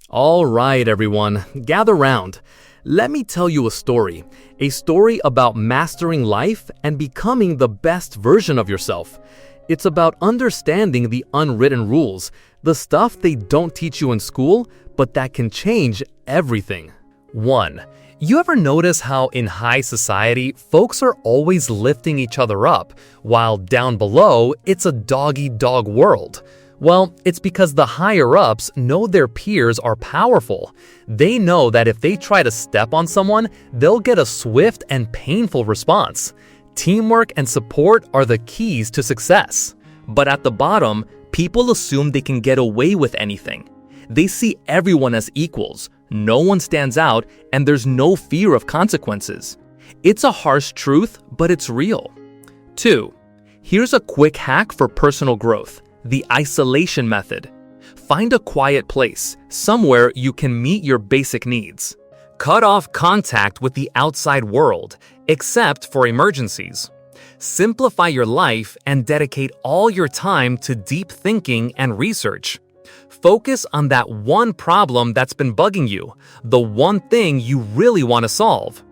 All right, everyone, gather round. Let me tell you a story about mastering life and becoming the best version of yourself. It's about understanding the unwritten rules, the stuff they don't teach you in school, but that can change everything. 1. You ever notice how in high society, folks are always lifting each other up, while down below, it's a dog-eat-dog world? Well, it's because the higher-ups know their peers are powerful. They know that if they try to step on someone, they'll get a swift and painful response. Teamwork and support are the keys to success. But at the bottom, people assume they can get away with anything. They see everyone as equals, no one stands out, and there's no fear of consequences. It's a harsh truth, but it's real. 2. Here's a quick hack for personal growth: the isolation method. Find a quiet place, somewhere you can meet your basic needs. Cut off contact with the outside world, except for emergencies. Simplify your life and dedicate all your time to deep thinking and research. Focus on that one problem that's been bugging you, the one thing you really want to solve.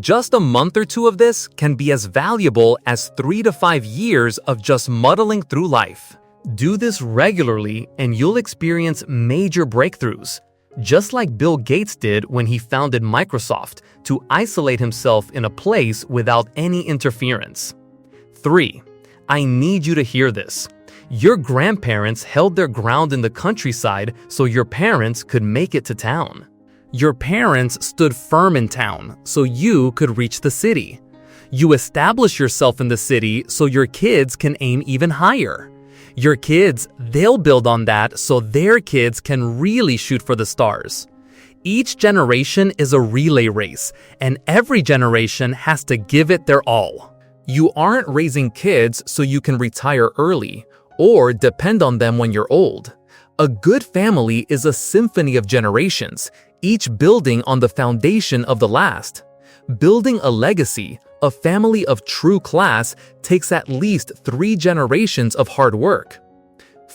Just a month or two of this can be as valuable as 3 to 5 years of just muddling through life. Do this regularly and you'll experience major breakthroughs, just like Bill Gates did when he founded Microsoft to isolate himself in a place without any interference. 3. I need you to hear this. Your grandparents held their ground in the countryside so your parents could make it to town. Your parents stood firm in town so you could reach the city. You establish yourself in the city so your kids can aim even higher. Your kids, they'll build on that so their kids can really shoot for the stars. Each generation is a relay race, and every generation has to give it their all. You aren't raising kids so you can retire early or depend on them when you're old. A good family is a symphony of generations, each building on the foundation of the last. Building a legacy, a family of true class, takes at least 3 generations of hard work.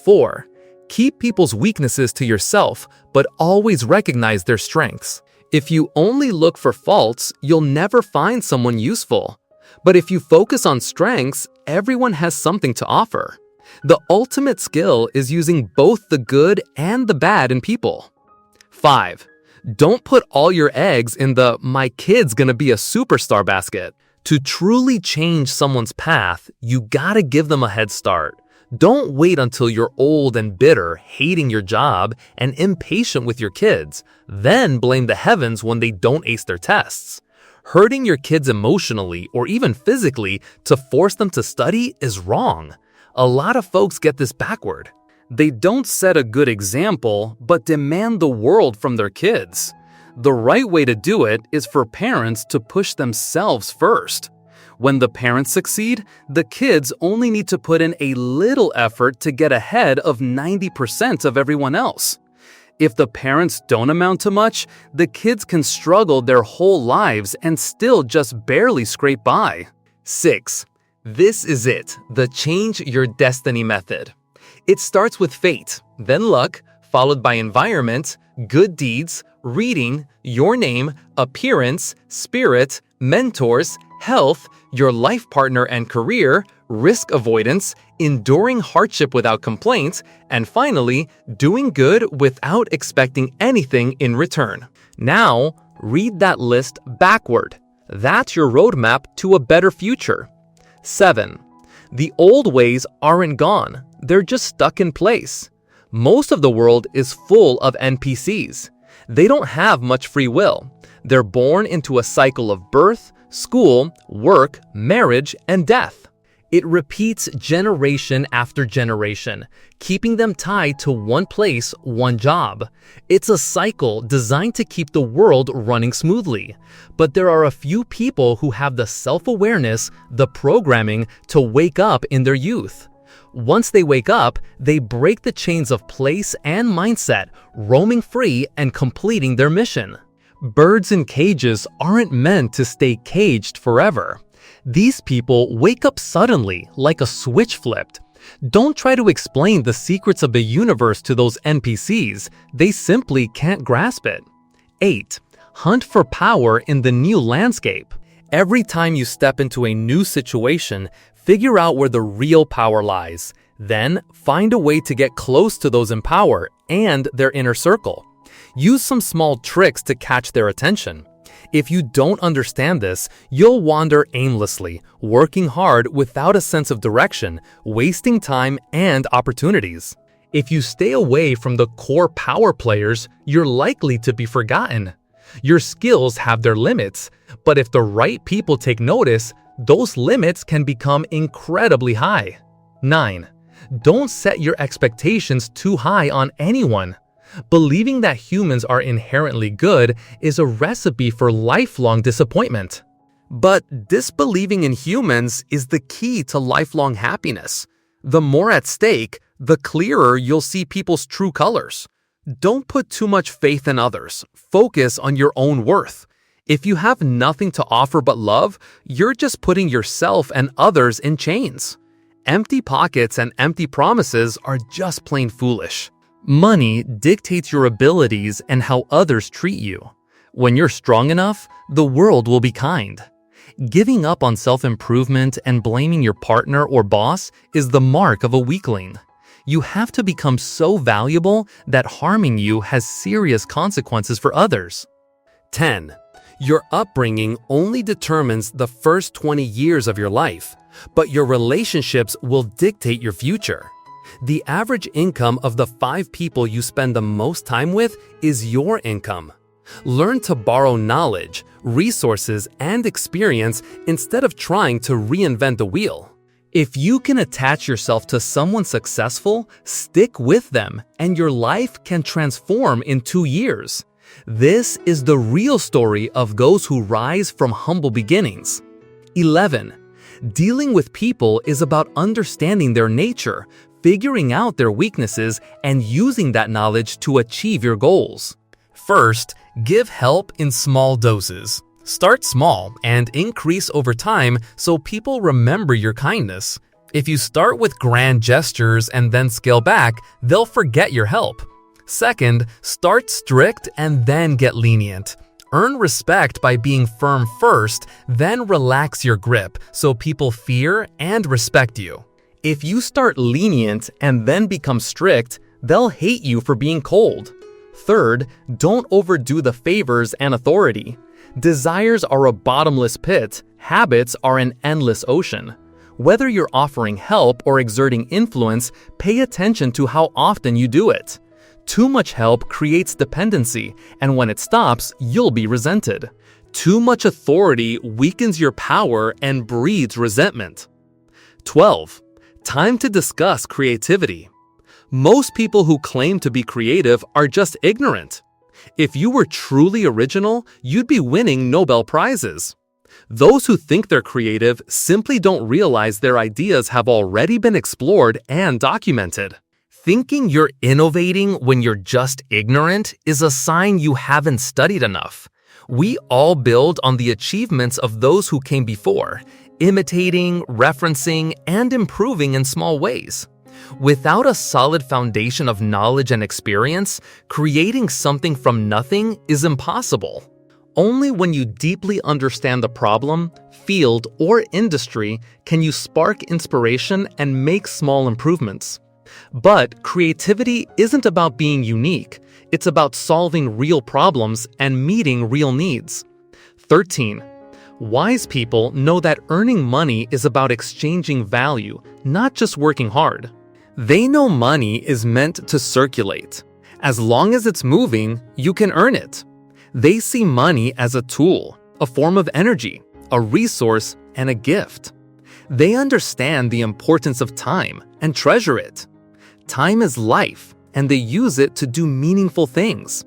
4. Keep people's weaknesses to yourself, but always recognize their strengths. If you only look for faults, you'll never find someone useful. But if you focus on strengths, everyone has something to offer. The ultimate skill is using both the good and the bad in people. 5. Don't put all your eggs in the "my kid's gonna be a superstar" basket. To truly change someone's path, you gotta give them a head start. Don't wait until you're old and bitter, hating your job, and impatient with your kids, then blame the heavens when they don't ace their tests. Hurting your kids emotionally or even physically to force them to study is wrong. A lot of folks get this backward. They don't set a good example, but demand the world from their kids. The right way to do it is for parents to push themselves first. When the parents succeed, the kids only need to put in a little effort to get ahead of 90% of everyone else. If the parents don't amount to much, the kids can struggle their whole lives and still just barely scrape by. 6. This is it, the change your destiny method. It starts with fate, then luck, followed by environment, good deeds, reading, your name, appearance, spirit, mentors, health, your life partner and career, risk avoidance, enduring hardship without complaint, and finally, doing good without expecting anything in return. Now, read that list backward. That's your roadmap to a better future. 7. The old ways aren't gone, they're just stuck in place. Most of the world is full of NPCs. They don't have much free will. They're born into a cycle of birth, school, work, marriage, and death. It repeats generation after generation, keeping them tied to one place, one job. It's a cycle designed to keep the world running smoothly. But there are a few people who have the self-awareness, the programming, to wake up in their youth. Once they wake up, they break the chains of place and mindset, roaming free and completing their mission. Birds in cages aren't meant to stay caged forever. These people wake up suddenly, like a switch flipped. Don't try to explain the secrets of the universe to those NPCs. They simply can't grasp it. 8. Hunt for power in the new landscape. Every time you step into a new situation, figure out where the real power lies. Then, find a way to get close to those in power and their inner circle. Use some small tricks to catch their attention. If you don't understand this, you'll wander aimlessly, working hard without a sense of direction, wasting time and opportunities. If you stay away from the core power players, you're likely to be forgotten. Your skills have their limits, but if the right people take notice, those limits can become incredibly high. 9. Don't set your expectations too high on anyone. Believing that humans are inherently good is a recipe for lifelong disappointment. But disbelieving in humans is the key to lifelong happiness. The more at stake, the clearer you'll see people's true colors. Don't put too much faith in others. Focus on your own worth. If you have nothing to offer but love, you're just putting yourself and others in chains. Empty pockets and empty promises are just plain foolish. Money dictates your abilities and how others treat you. When you're strong enough, the world will be kind. Giving up on self-improvement and blaming your partner or boss is the mark of a weakling. You have to become so valuable that harming you has serious consequences for others. 10. Your upbringing only determines the first 20 years of your life, but your relationships will dictate your future. The average income of the 5 people you spend the most time with is your income. Learn to borrow knowledge, resources, and experience instead of trying to reinvent the wheel. If you can attach yourself to someone successful, stick with them, and your life can transform in 2 years. This is the real story of those who rise from humble beginnings. 11. Dealing with people is about understanding their nature, figuring out their weaknesses, and using that knowledge to achieve your goals. First, give help in small doses. Start small and increase over time so people remember your kindness. If you start with grand gestures and then scale back, they'll forget your help. Second, start strict and then get lenient. Earn respect by being firm first, then relax your grip so people fear and respect you. If you start lenient and then become strict, they'll hate you for being cold. Third, don't overdo the favors and authority. Desires are a bottomless pit, habits are an endless ocean. Whether you're offering help or exerting influence, pay attention to how often you do it. Too much help creates dependency, and when it stops, you'll be resented. Too much authority weakens your power and breeds resentment. 12. Time to discuss creativity. Most people who claim to be creative are just ignorant. If you were truly original, you'd be winning Nobel Prizes. Those who think they're creative simply don't realize their ideas have already been explored and documented. Thinking you're innovating when you're just ignorant is a sign you haven't studied enough. We all build on the achievements of those who came before, imitating, referencing, and improving in small ways. Without a solid foundation of knowledge and experience, creating something from nothing is impossible. Only when you deeply understand the problem, field, or industry can you spark inspiration and make small improvements. But creativity isn't about being unique. It's about solving real problems and meeting real needs. 13. Wise people know that earning money is about exchanging value, not just working hard. They know money is meant to circulate. As long as it's moving, you can earn it. They see money as a tool, a form of energy, a resource, and a gift. They understand the importance of time and treasure it. Time is life, and they use it to do meaningful things.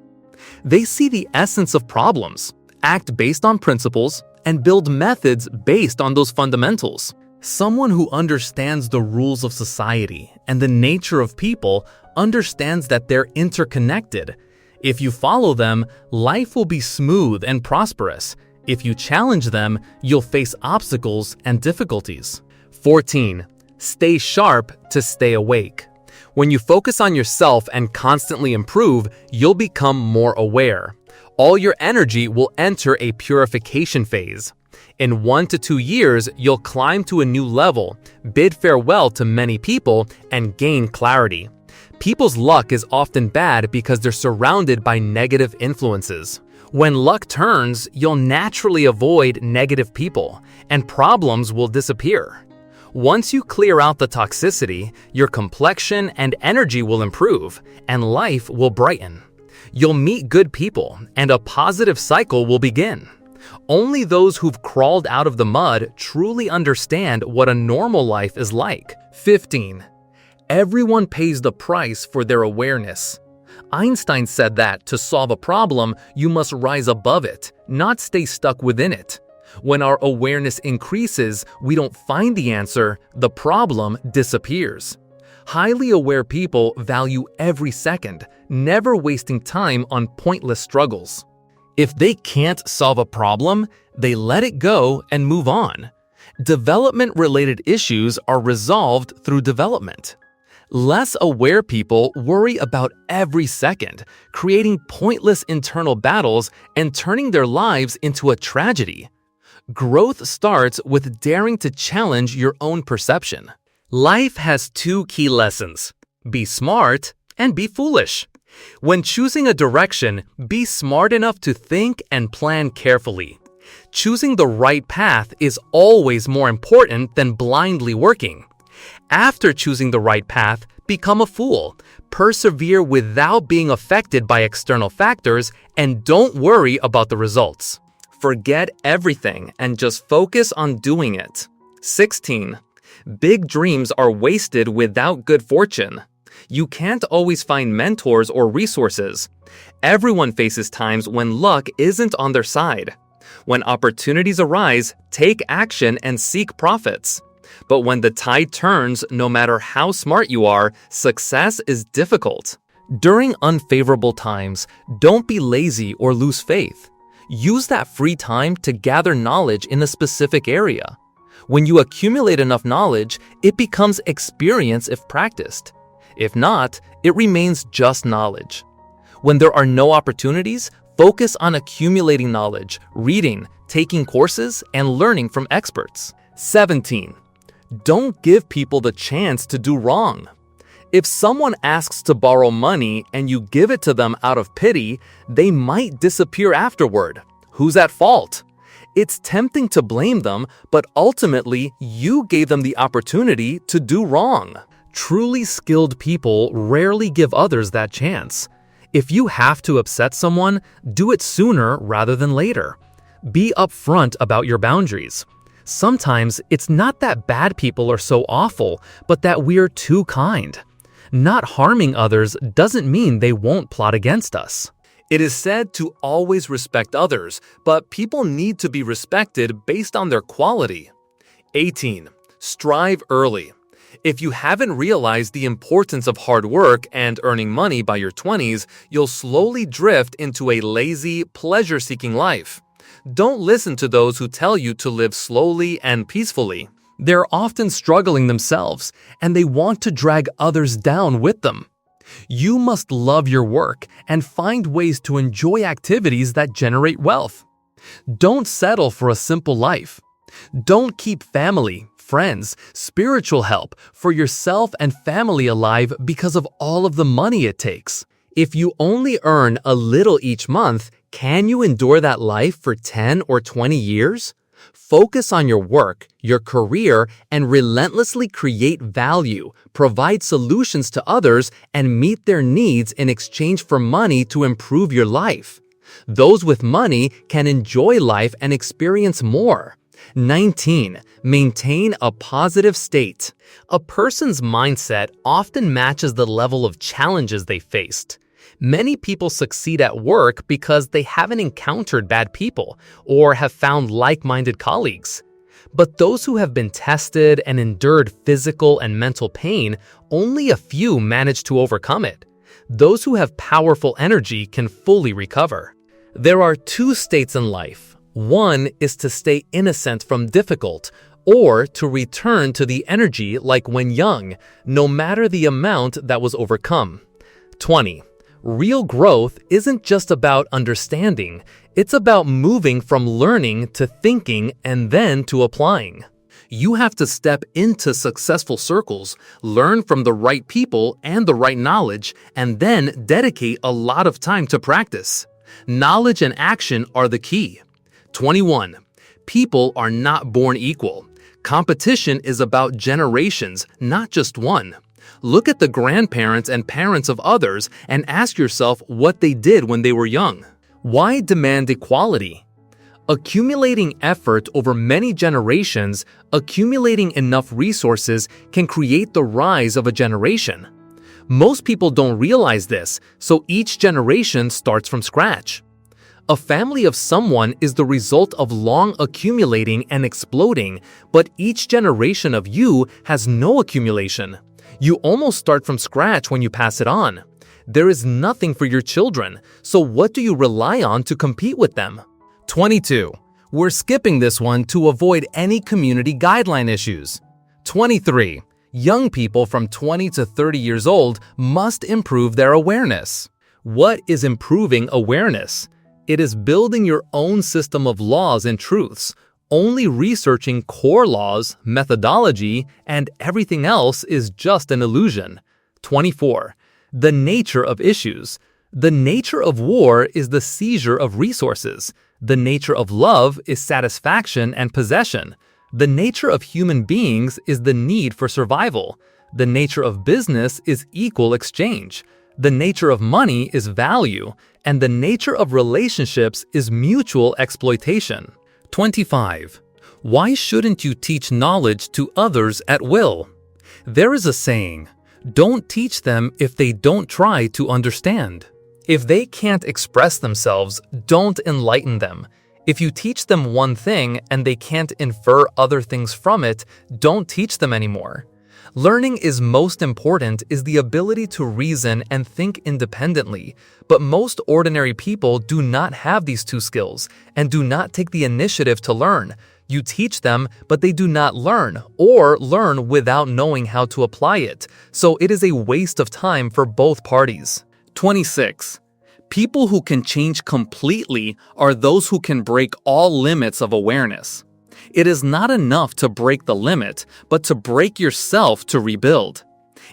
They see the essence of problems, act based on principles, and build methods based on those fundamentals. Someone who understands the rules of society and the nature of people understands that they're interconnected. If you follow them, life will be smooth and prosperous. If you challenge them, you'll face obstacles and difficulties. 14. Stay sharp to stay awake. When you focus on yourself and constantly improve, you'll become more aware. All your energy will enter a purification phase. In 1 to 2 years, you'll climb to a new level, bid farewell to many people, and gain clarity. People's luck is often bad because they're surrounded by negative influences. When luck turns, you'll naturally avoid negative people, and problems will disappear. Once you clear out the toxicity, your complexion and energy will improve, and life will brighten. You'll meet good people, and a positive cycle will begin. Only those who've crawled out of the mud truly understand what a normal life is like. 15. Everyone pays the price for their awareness. Einstein said that to solve a problem, you must rise above it, not stay stuck within it. When our awareness increases, we don't find the answer, the problem disappears. Highly aware people value every second, never wasting time on pointless struggles. If they can't solve a problem, they let it go and move on. Development-related issues are resolved through development. Less aware people worry about every second, creating pointless internal battles and turning their lives into a tragedy. Growth starts with daring to challenge your own perception. Life has 2 key lessons: be smart and be foolish. When choosing a direction, be smart enough to think and plan carefully. Choosing the right path is always more important than blindly working. After choosing the right path, become a fool. Persevere without being affected by external factors, and don't worry about the results. Forget everything and just focus on doing it. 16. Big dreams are wasted without good fortune. You can't always find mentors or resources. Everyone faces times when luck isn't on their side. When opportunities arise, take action and seek profits. But when the tide turns, no matter how smart you are, success is difficult. During unfavorable times, don't be lazy or lose faith. Use that free time to gather knowledge in a specific area. When you accumulate enough knowledge, it becomes experience if practiced. If not, it remains just knowledge. When there are no opportunities, focus on accumulating knowledge, reading, taking courses, and learning from experts. 17. Don't give people the chance to do wrong. If someone asks to borrow money and you give it to them out of pity, they might disappear afterward. Who's at fault? It's tempting to blame them, but ultimately, you gave them the opportunity to do wrong. Truly skilled people rarely give others that chance. If you have to upset someone, do it sooner rather than later. Be upfront about your boundaries. Sometimes it's not that bad people are so awful, but that we're too kind. Not harming others doesn't mean they won't plot against us. It is said to always respect others, but people need to be respected based on their quality. 18. Strive early. If you haven't realized the importance of hard work and earning money by your 20s, you'll slowly drift into a lazy, pleasure-seeking life. Don't listen to those who tell you to live slowly and peacefully. They're often struggling themselves, and they want to drag others down with them. You must love your work and find ways to enjoy activities that generate wealth. Don't settle for a simple life. Don't keep family, friends, spiritual help for yourself and family alive because of all of the money it takes. If you only earn a little each month, can you endure that life for 10 or 20 years? Focus on your work, your career, and relentlessly create value, provide solutions to others, and meet their needs in exchange for money to improve your life. Those with money can enjoy life and experience more. 19. Maintain a positive state. A person's mindset often matches the level of challenges they faced. Many people succeed at work because they haven't encountered bad people or have found like-minded colleagues. But those who have been tested and endured physical and mental pain, only a few manage to overcome it. Those who have powerful energy can fully recover. There are 2 states in life. One is to stay innocent from difficult, or to return to the energy like when young, no matter the amount that was overcome. 20. Real growth isn't just about understanding, it's about moving from learning to thinking and then to applying. You have to step into successful circles, learn from the right people and the right knowledge, and then dedicate a lot of time to practice. Knowledge and action are the key. 21. People are not born equal. Competition is about generations, not just one. Look at the grandparents and parents of others and ask yourself what they did when they were young. Why demand equality? Accumulating effort over many generations, accumulating enough resources can create the rise of a generation. Most people don't realize this, so each generation starts from scratch. A family of someone is the result of long accumulating and exploding, but each generation of you has no accumulation. You almost start from scratch when you pass it on. There is nothing for your children, so what do you rely on to compete with them? 22. We're skipping this one to avoid any community guideline issues. 23. Young people from 20 to 30 years old must improve their awareness. What is improving awareness? It is building your own system of laws and truths. Only researching core laws, methodology, and everything else is just an illusion. 24. The nature of issues. The nature of war is the seizure of resources. The nature of love is satisfaction and possession. The nature of human beings is the need for survival. The nature of business is equal exchange. The nature of money is value, and the nature of relationships is mutual exploitation. 25. Why shouldn't you teach knowledge to others at will? There is a saying, don't teach them if they don't try to understand. If they can't express themselves, don't enlighten them. If you teach them one thing and they can't infer other things from it, don't teach them anymore. Learning is most important is the ability to reason and think independently, but most ordinary people do not have these two skills and do not take the initiative to learn. You teach them, but they do not learn or learn without knowing how to apply it, so it is a waste of time for both parties. 26. People who can change completely are those who can break all limits of awareness. It is not enough to break the limit, but to break yourself to rebuild.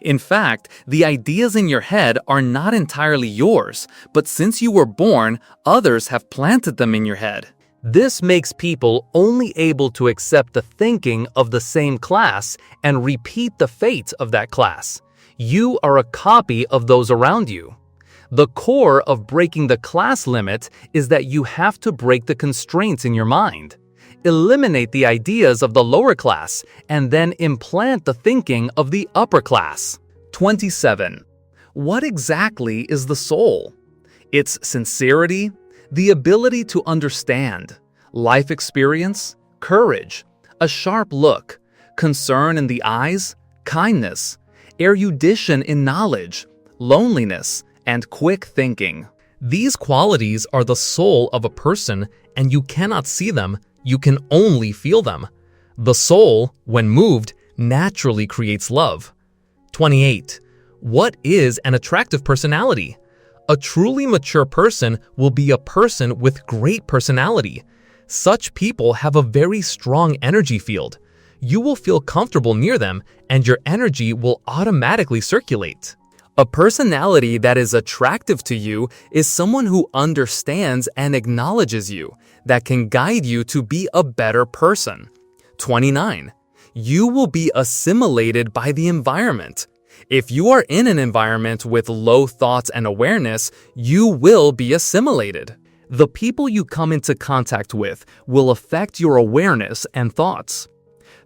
In fact, the ideas in your head are not entirely yours, but since you were born, others have planted them in your head. This makes people only able to accept the thinking of the same class and repeat the fate of that class. You are a copy of those around you. The core of breaking the class limit is that you have to break the constraints in your mind. Eliminate the ideas of the lower class and then implant the thinking of the upper class. 27. What exactly is the soul? It's sincerity, the ability to understand, life experience, courage, a sharp look, concern in the eyes, kindness, erudition in knowledge, loneliness, and quick thinking. These qualities are the soul of a person, and you cannot see them, you can only feel them. The soul, when moved, naturally creates love. 28. What is an attractive personality? A truly mature person will be a person with great personality. Such people have a very strong energy field. You will feel comfortable near them, and your energy will automatically circulate. A personality that is attractive to you is someone who understands and acknowledges you, that can guide you to be a better person. 29. You will be assimilated by the environment. If you are in an environment with low thoughts and awareness, you will be assimilated. The people you come into contact with will affect your awareness and thoughts.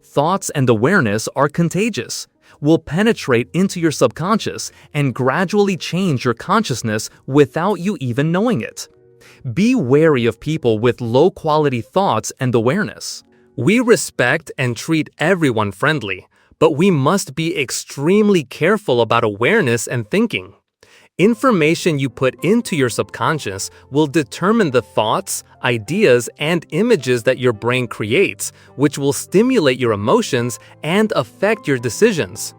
Thoughts and awareness are contagious, will penetrate into your subconscious and gradually change your consciousness without you even knowing it. Be wary of people with low-quality thoughts and awareness. We respect and treat everyone friendly, but we must be extremely careful about awareness and thinking. Information you put into your subconscious will determine the thoughts, ideas, and images that your brain creates, which will stimulate your emotions and affect your decisions.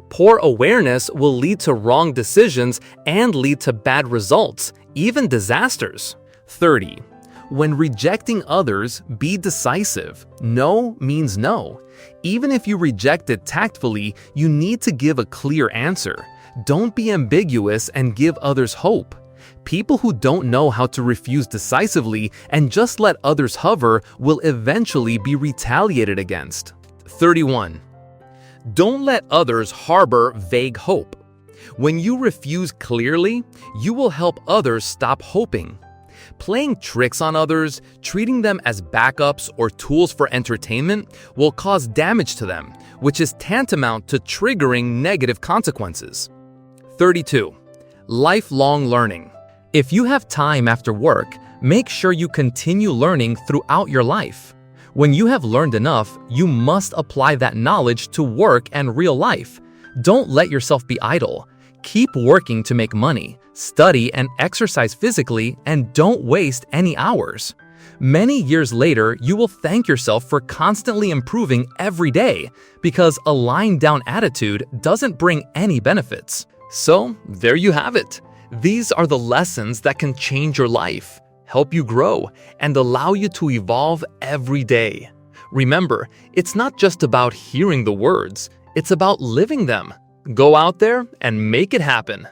Poor awareness will lead to wrong decisions and lead to bad results, even disasters. 30. When rejecting others, be decisive. No means no. Even if you reject it tactfully, you need to give a clear answer. Don't be ambiguous and give others hope. People who don't know how to refuse decisively and just let others hover will eventually be retaliated against. 31. Don't let others harbor vague hope. When you refuse clearly, you will help others stop hoping. Playing tricks on others, treating them as backups or tools for entertainment will cause damage to them, which is tantamount to triggering negative consequences. 32. Lifelong learning. If you have time after work, make sure you continue learning throughout your life. When you have learned enough, you must apply that knowledge to work and real life. Don't let yourself be idle. Keep working to make money, study and exercise physically, and don't waste any hours. Many years later, you will thank yourself for constantly improving every day because a lying down attitude doesn't bring any benefits. So, there you have it. These are the lessons that can change your life, help you grow, and allow you to evolve every day. Remember, it's not just about hearing the words, it's about living them. Go out there and make it happen.